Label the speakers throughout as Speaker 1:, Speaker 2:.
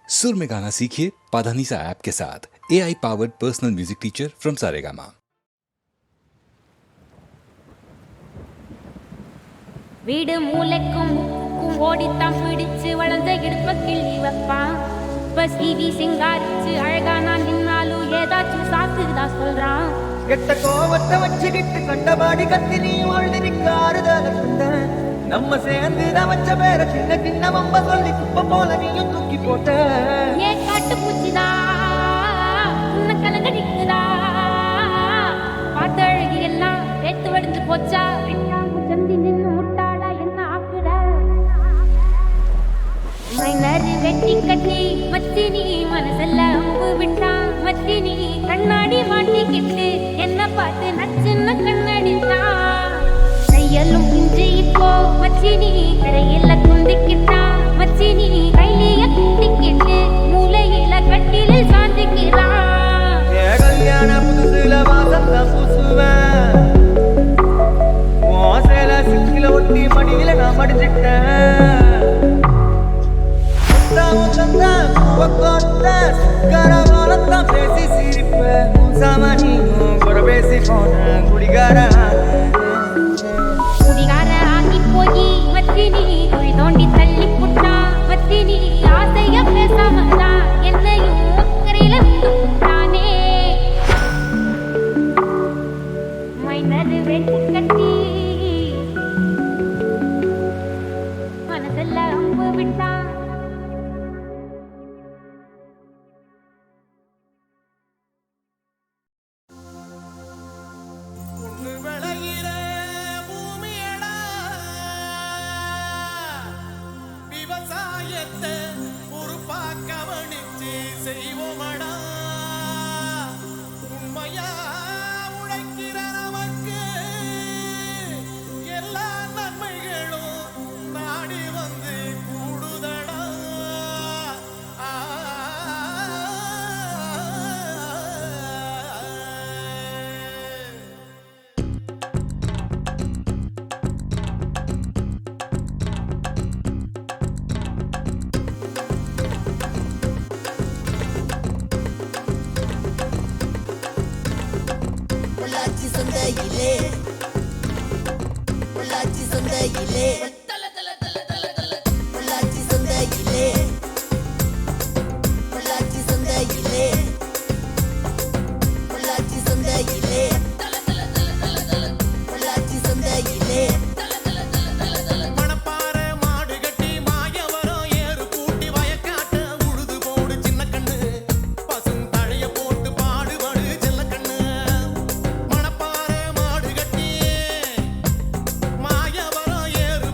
Speaker 1: सुर में गाना सीखिए पाधानीसा ऐप के साथ। AI powered personal music teacher from Saregama.
Speaker 2: வீடு மூளைக்கும் ஓடித்தான் பிடிச்சு வளர்ந்த இடுப்ப கிள்ளி வைப்பான். பசிவி சிங்காரிச்சு அழகா நான் நின்னாலும் ஏதாச்சும் சாக்குதான் சொல்றான்.
Speaker 3: கெட்ட கோவத்தை வச்சுக்கிட்டு கண்டபாடி கத்தி நீ வாழ்ந்திருக்காருதால நம்ம சேர்ந்துதான் வச்ச பேர சின்ன சின்ன வம்ப சொல்லி குப்பை போல நீயும் தூக்கி போட்ட.
Speaker 2: ஏ காட்டு பூச்சிதா உன்ன கலங்க நிக்குதா, பார்த்த அழகி எல்லாம் வேத்து வடிஞ்சு போச்சா. சந்தி நின்று முட்டாளா என்ன ஆக்குற. மைனரு வெட்டி கட்டி மத்தினி மனசெல்ல அம்பு விட்டான். மத்தினி கண்ணாடி மாட்டிக்கிட்டு என்ன பார்த்து நச்சுன்னு கண்ணடித்தான். கையலும் இன்று இப்போ மச்சினி கரையில குந்திக்கிட்டான். மச்சினி கையில குந்திக்கிட்டு மூளையில கட்டிலில் சாந்திக்கிறான்.
Speaker 3: கல்யாண புதுசுல வாசம் தான் பூசுவேன். சேல சிக்கில ஒட்டி மடியில நான் மடிச்சிட்டேன். சுக்கரவாலத்தான் பேசி சிரிப்பேன். சாமானியும் கூட பேசி போன குடிகார
Speaker 2: ஆகி போய் மத்தினி குழி தோண்டி தள்ளி புட்டான். மத்தினி ஆசைய பேசாமதான் என்னையும் அக்கறையில விட்டுட்டானே. மைனரு வெட்டி கட்டி மனசெல்ல அம்பு விட்டான்.
Speaker 4: மாயவரம் ஏறு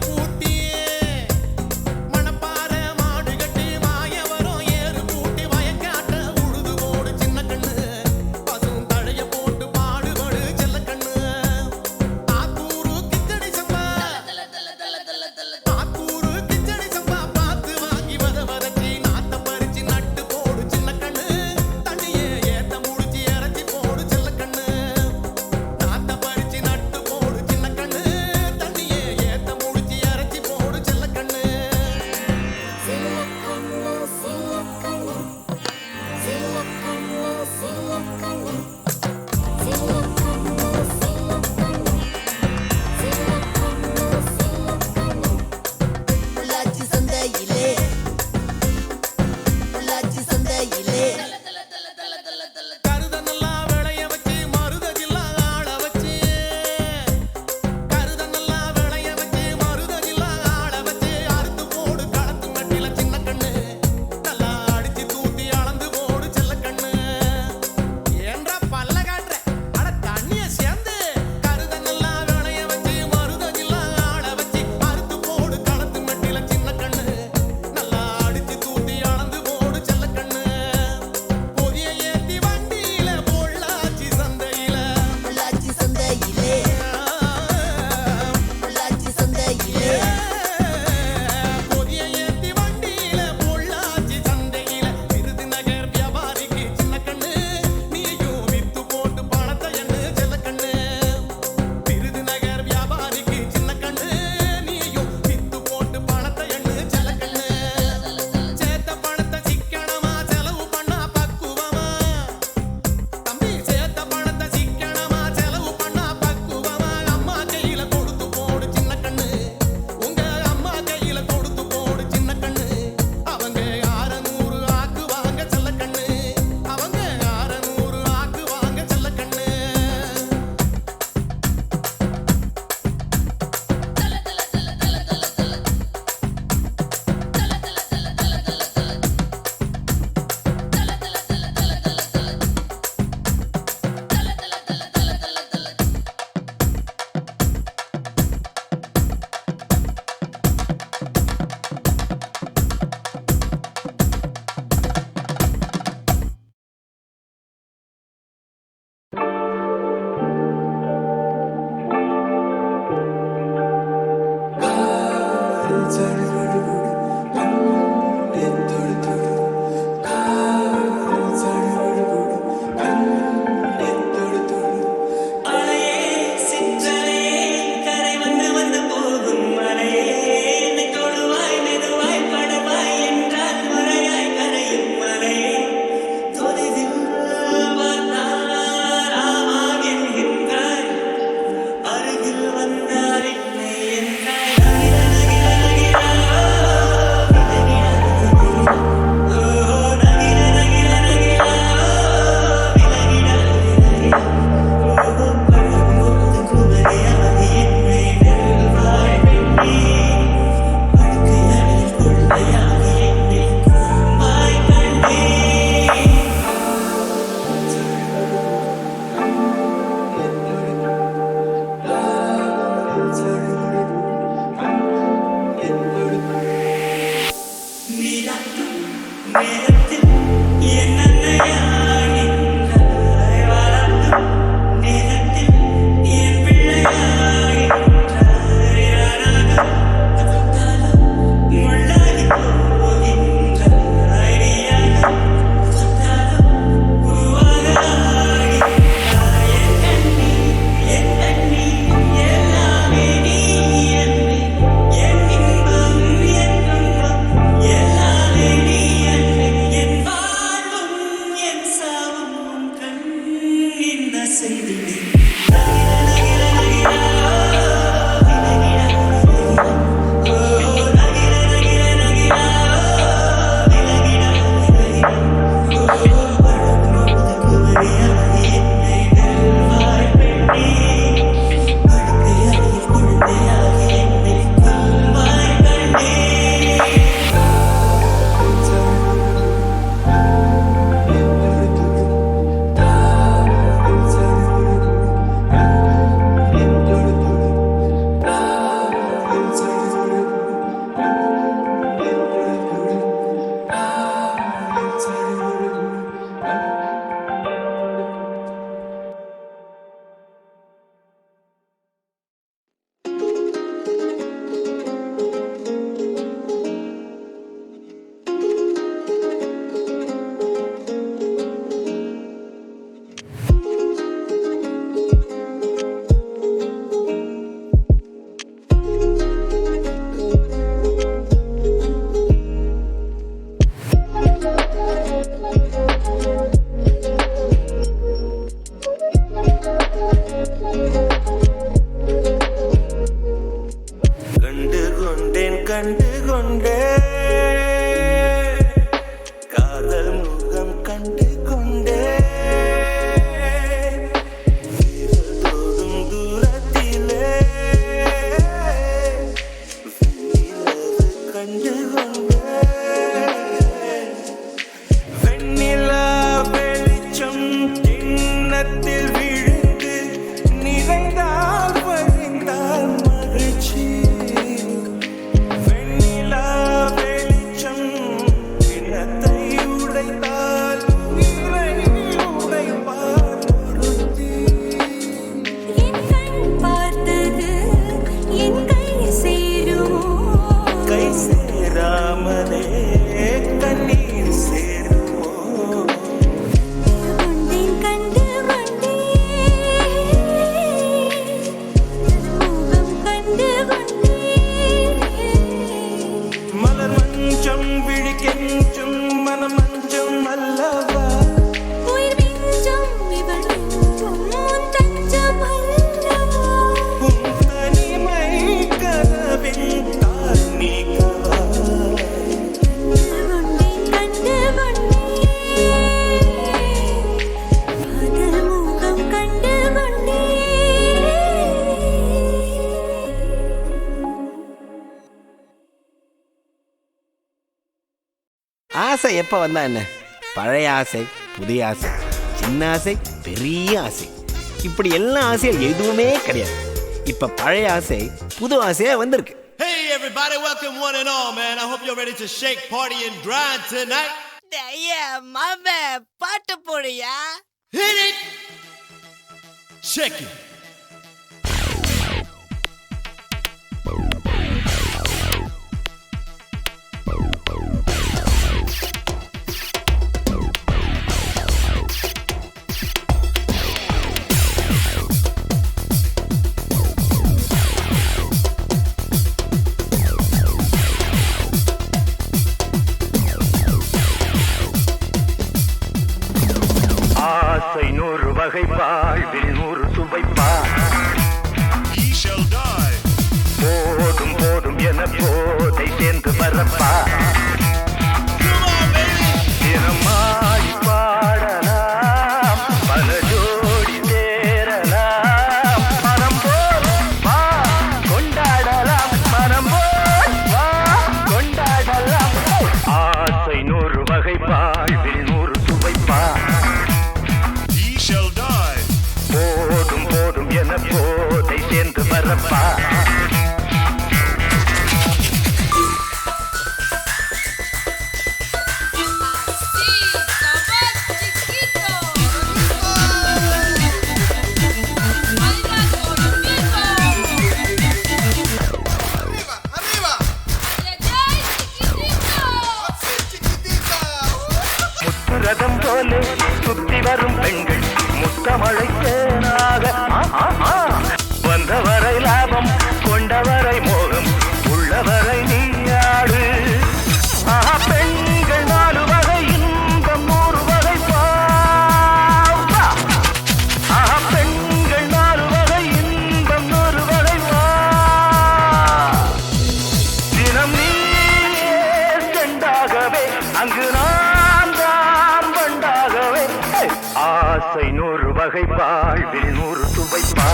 Speaker 4: ஆசை எப்போ வந்தா என்ன? பழைய ஆசை, புதிய ஆசை, சின்ன ஆசை, பெரிய ஆசை, இப்படி எல்லா ஐயும் எதுவுமே கிடையாது. இப்ப பழைய ஆசை புது ஆசையா வந்திருக்கு.
Speaker 5: Hey everybody, welcome one and all, man. I hope you're ready to shake, party and grind tonight.
Speaker 6: ஐயா மாமே பாட்டு போடுயா.
Speaker 5: Hit it! Check it.
Speaker 7: ஆசை 100 வகை வாழ்வில் 100 சுவைப்பா. போதும் போதும் என போதை சேர்ந்து வரப்பா. தினமாய் பாடலாம், பல ஜோடி சேரலாம். மனம் போல் வா கொண்டாடலாம், மனம் போல் வா கொண்டாடலாம். ஆசை 100 வகை வாழ்வில் 100 சுவைப்பா. போதும் போதும் என போதை சேர்ந்து வரப்பா. முத்துரதம் போலே சுத்தி வரும் பெண்கள் முத்தமழை தேனாக வந்தவரை லாபம், கொண்டவரை மோகம், உள்ளவரை நீயாடு. பெண்கள் 4 வகை இன்பம் 100 வகை பாவா. பெண்கள் 4 வகை இன்பம் 100 வகை வா. தினம் நீயே செண்டாகவே, அங்கு நான் தான் வண்டாகவே. ஆசை 100 வகை வாழ்வில் 100 சுவைப்பா.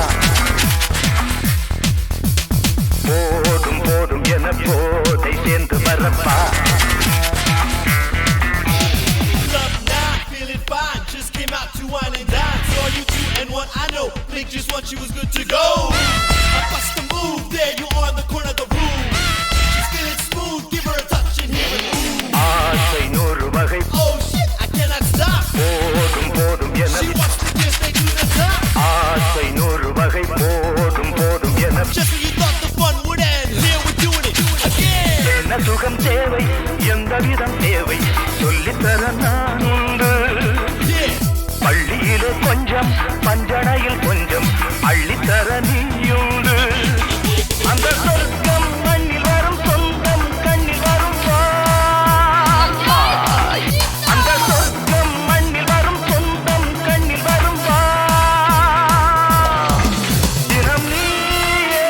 Speaker 7: போதும் போதும் என போதை சேர்ந்து வரப்பா.
Speaker 5: Love now, feeling fine. Just came out to wine and dine. Saw you 2 and 1, I know. Think just once you was good to go. I bust the move there, you on the corner of the room. She's feeling smooth, give her a touch and hear it move.
Speaker 7: ஆசை 100 வகை.
Speaker 5: Oh shit, I cannot stop.
Speaker 7: போதும் போதும் என.
Speaker 5: She wants to get straight to the top.
Speaker 7: ஆசை 100 வகை. போதும் போதும் என.
Speaker 5: Just when you thought the fun would end, here we're doing it again.
Speaker 7: என்ன சுகம் தேவை, எந்த விதம் தேவை, சொல்லித்தர நான் உண்டு.
Speaker 5: Yeah.
Speaker 7: பள்ளியிலே கொஞ்சம், பஞ்சனையில் கொஞ்சம், அள்ளித்தர நீயுண்டு. அந்த சொர்க்கம் மண்ணில் வரும், சொந்தம் கண்ணில் வரும் வாய். அந்த சொர்க்கம் மண்ணில் வரும், சொந்தம் கண்ணில் வரும் வாய். தினம் நீயே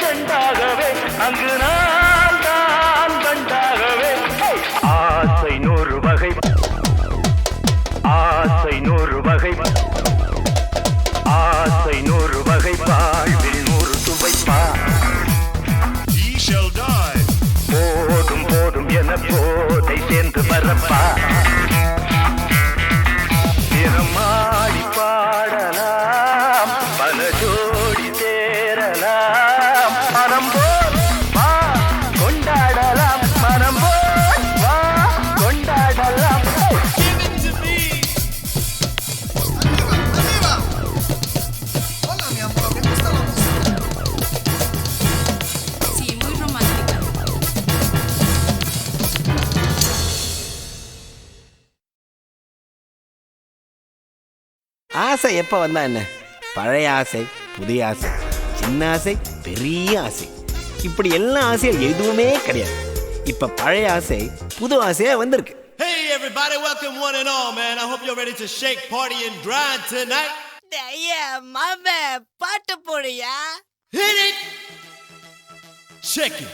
Speaker 7: செண்டாகவே, அங்கு நான் தான் கண்டாகவே. ஆசை 100 வகை. ஆசை 100 வகை. ஆசை 100 வகை வாழ்வில் 100 சுவைப்பா. போதும் போதும் என போதை சேர்ந்து வரப்பா. தினமாடி பாடலாம், பல ஜோடி சேரலாம். மனம் போல் வா கொண்டாடலாம், மனம் போல் வா கொண்டாடலாம்.
Speaker 5: Give it to me.
Speaker 6: Sí, muy romántica.
Speaker 4: ஆசை எப்போ வந்தா என்ன? பழைய ஆசை, புதிய ஆசை, சின்ன ஆசை, பெரிய ஆசை, இப்படி எல்லா ஐயும் எதுவுமே கிடையாது. இப்ப பழைய ஆசை புது ஆசையா வந்திருக்கு.
Speaker 5: Hey everybody, welcome one and all, man. I hope you're ready to shake, party and grind tonight.
Speaker 6: ஐயா மாமே பாட்டு போடுயா.
Speaker 5: Hit it! Check it.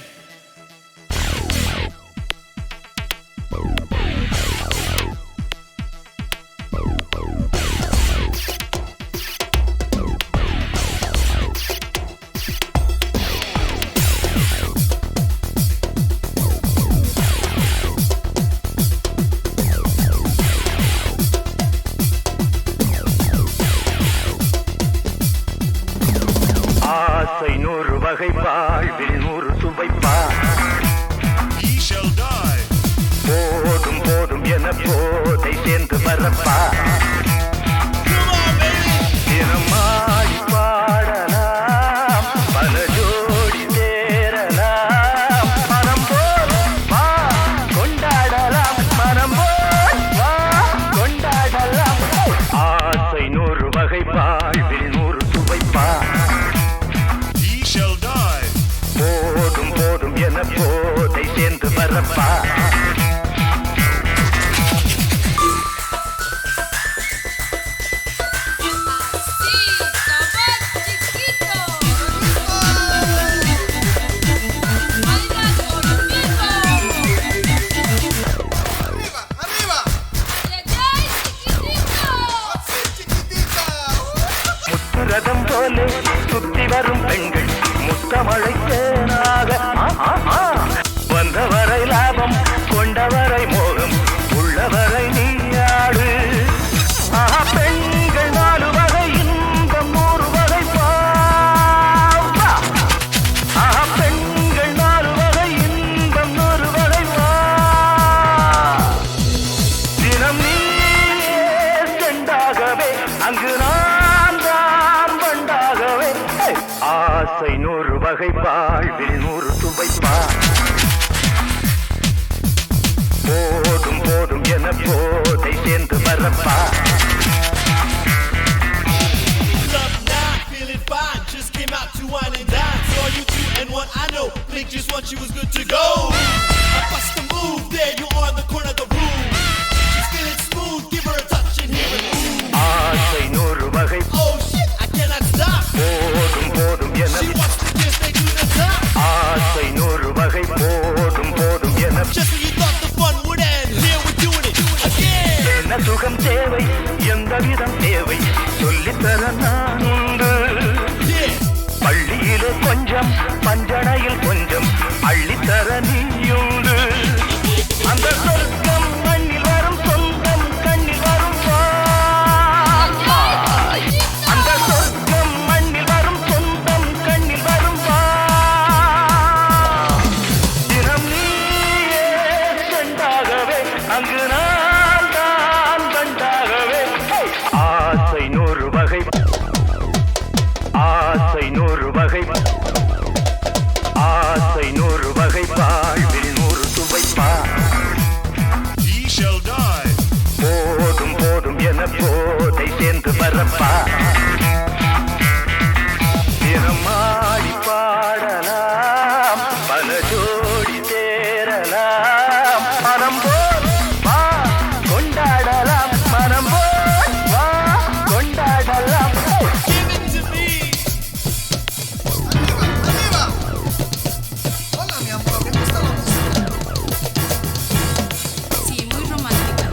Speaker 7: போதை சேர்ந்து வரப்பா தினமாடி பாடலாம் பல ஜோடி சேரலாம் மனம் போல் வா கொண்டாடலாம் மனம் போல் வா கொண்டாடலாம் ஆசை 100 வகை வாழ்வில் 100 சுவைப்பா
Speaker 5: He shall die.
Speaker 7: போதும் போதும் என போதை சேர்ந்து வரப்பா முத்துரதம் போல சுத்தி வரும் பெண்கள் முத்தமழை தேனாக வந்தவரை லாபம் கொண்டவரை மோகம் உள்ளவரை நீயாடு பெண்கள் 4 வகை இன்பம் 100 வகை பாவா பெண்கள் 4 வகை இன்பம் 100 வகை வா தினம் நீ செண்டாகவே அங்கு நான் தான் வண்டாகவே ஆசை 100 வகை வாழ்வில் 100 சுவைப்பா போதும் போதும் என போதை சேர்ந்து வரப்பா
Speaker 5: Love now, feeling fine. Just came out to wine and dine. Saw you 2 and 1, I know. Blink just once, she was good to go. I bust a move, there you on the corner of the room. She's feeling smooth, give her a touch and hear it move.
Speaker 7: ஆசை 100 வகை
Speaker 5: Oh shit, I cannot stop.
Speaker 7: போதும் போதும் என
Speaker 5: She wants to get straight to the top.
Speaker 7: ஆசை 100 வகை போதும் போதும் என
Speaker 5: Just when you thought the fun would end, here we're doing it again.
Speaker 7: என்ன சுகம் தேவை எந்த விதம் தேவை சொல்லித்தர நான் உண்டு
Speaker 5: Yeah.
Speaker 7: பள்ளியிலே கொஞ்சம் பஞ்சனையில் கொஞ்சம் அள்ளித்தர நீயுண்டு அந்த சொர்க்கம் மண்ணில் வரும் சொந்தம் கண்ணில் வரும் வாய். அந்த சொர்க்கம் மண்ணில் வரும் சொந்தம் கண்ணில் வரும் வாய். தினம் நீயே செண்டாகவே அங்கு நான் தான் கண்டாகவே ஆசை 100 வகை ஆசை 100 வகை ஆசை 100 வகை வாழ்வில் 100 சுவைப்பா
Speaker 5: He shall die.
Speaker 7: போதும் போதும் என போதை சேர்ந்து வரப்பா தினமாடி பாடலாம் பல ஜோடி சேரலாம் மனம் போல் வா கொண்டாடலாம் மனம் போல் வா கொண்டாடலாம்
Speaker 5: Give it to me.
Speaker 6: Sí, muy romántica.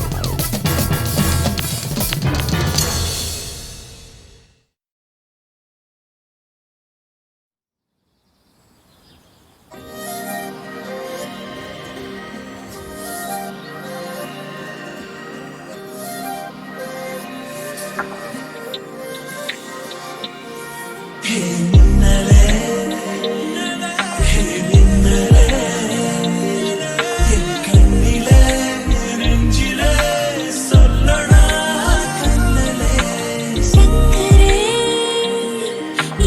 Speaker 8: சக்கரே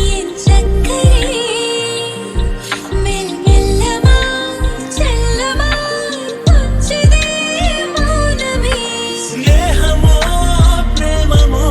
Speaker 8: என் சக்கரே மெல் மெல்லமா செல்லமா கொஞ்சதே மௌனமே
Speaker 3: స్నేహమో ప్రేమమో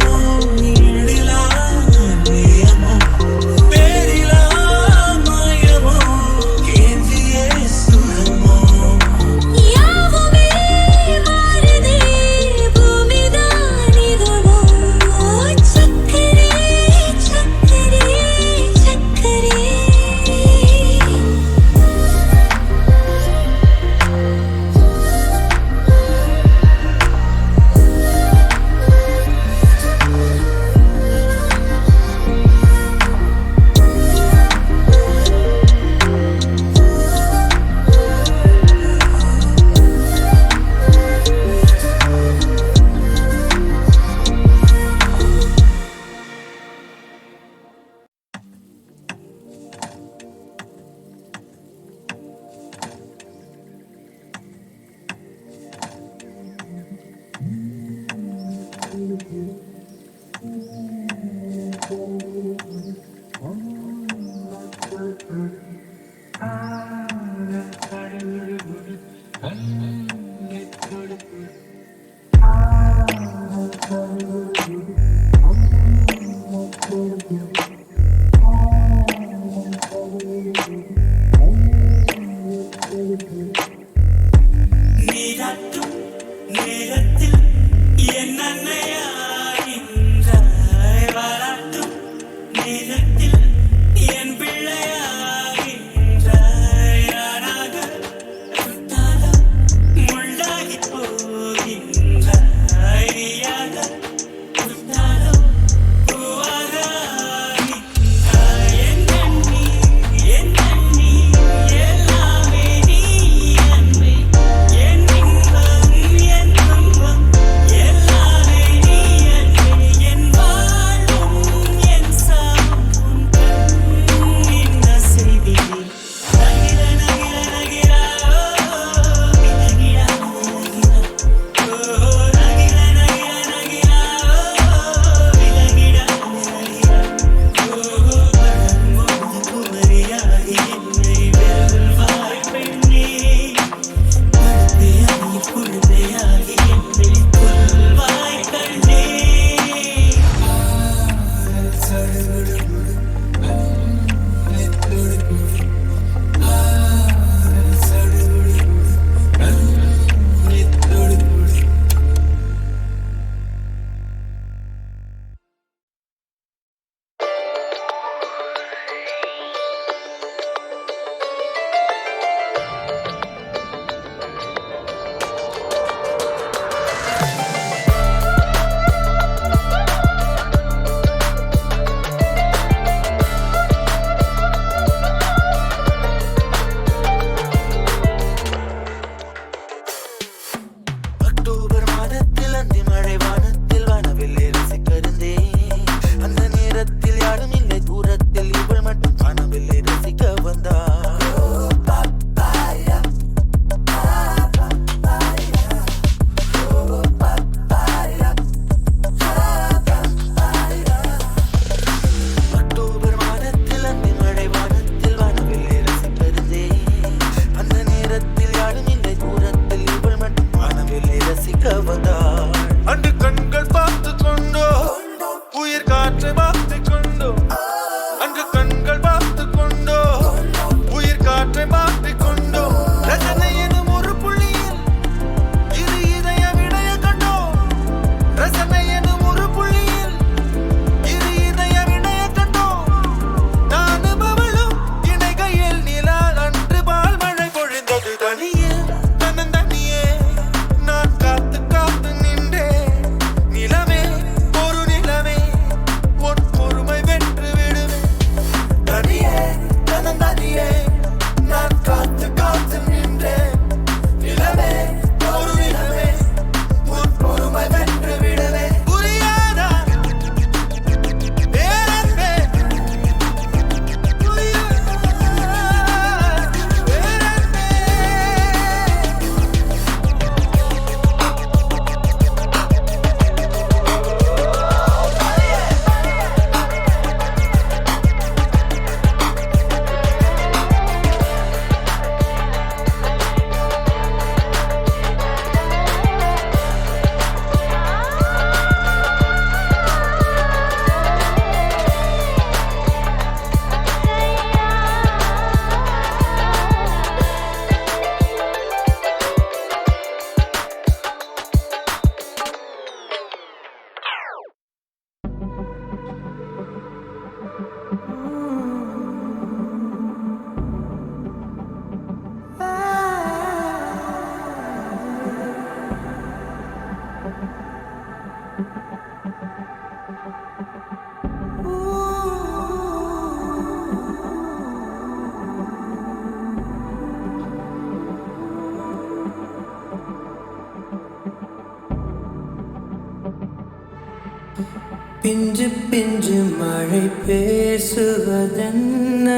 Speaker 9: பிஞ்சு பிஞ்சு மழை பேசுவதென்ன,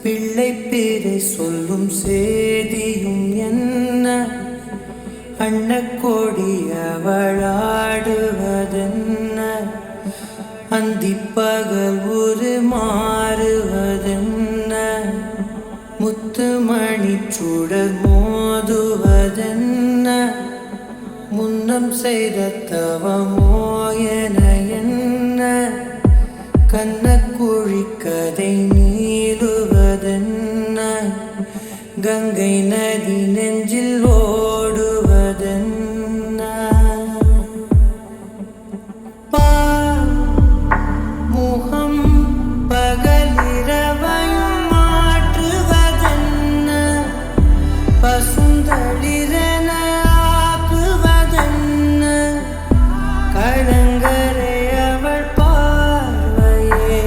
Speaker 9: பிள்ளை பேரை சொல்லும் சேதியும் என்ன, அன்னக்கோடி அவளாடுவதென்ன, பகல் ஒரு மாறுவதென்ன முத்து மணி சுடர் மோதுவதென்ன முன்னம் செய்த தவமோ என என்ன கண்ணக்குழி கதை நீளுவதென்ன கங்கை நதி நெஞ்சில் ஓடுவதென்ன முகம் பகலிரவையும் மாற்றுவதென்ன பசுந்தளிரென ஆக்குவதென்ன கடங்கரை அவள் பார்வையே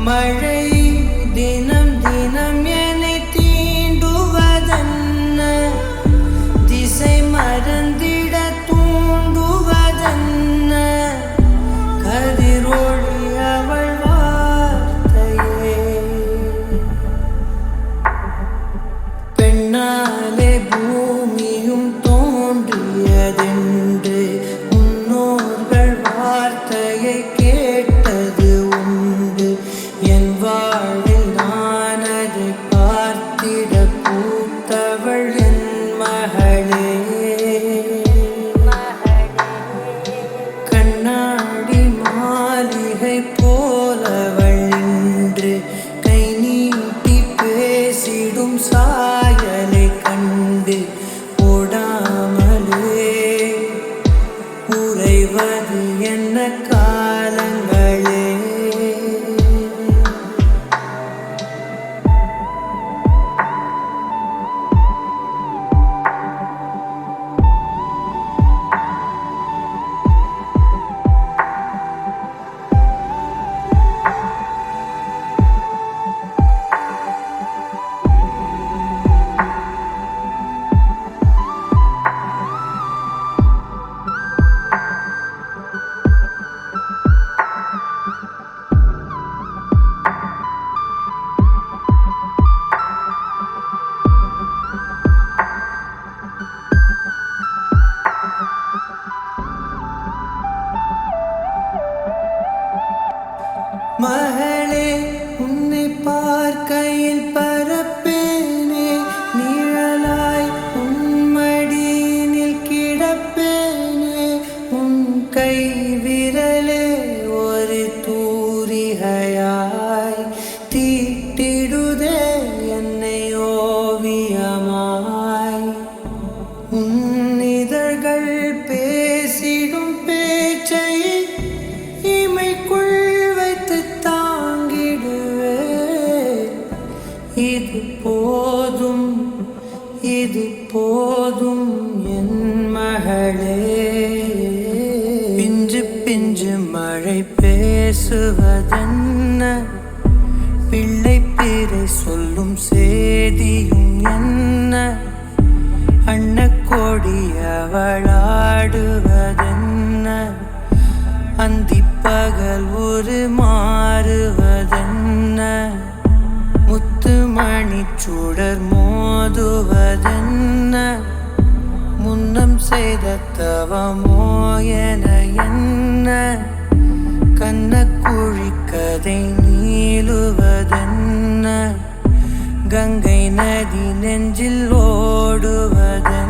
Speaker 9: மழை தினம் தினம் என்னை தீண்டுவதென்ன திசை மறந்திட தூண்டுவதென்ன கதிரொளி அவள் வார்த்தையே பெண்ணாலே பூமியும் தோன்றியதென்று முன்னோர்கள் வார்த்தையை கேட்டது உண்டு என் வாழ்வில் நான் அதை பார்த்திட பூத்தவள் என் மகளே கண்ணாடி மாளிகை போலவள் இன்று கை நீட்டி பேசிடும் சாயலை கண்டு ஓடாமலே உறைவது என்ன காலங்களே மகளே உன்னை பார்க்கையில் பரப்பேனே நிழலாய் உன்மடியினில் கிடப்பேனே உன் கை விரலே ஒரு தூரிகையாய் தீட்டிடுதே என்னை ஓவியமாய் உன் இதழ்கள் பேசிடும் பேச்சை இமைக்குள் வைத்து தாங்கிடுவே இது போதும் என் மகளே பிஞ்சு பிஞ்சு மழை பேசுவதென்ன பிள்ளை பேரை சொல்லும் சேதியும் என்ன அன்னக்கோடி அவளாடுவதென்ன அந்திப்பகல் ஒரு மாறுவதென்ன முத்து மணி சுடர் மோதுவதென்ன முன்னம் செய்த தவமோ என என்ன கண்ணக்குழி கதை நீளுவதென்ன கங்கை நதி நெஞ்சில் ஓடுவதென்ன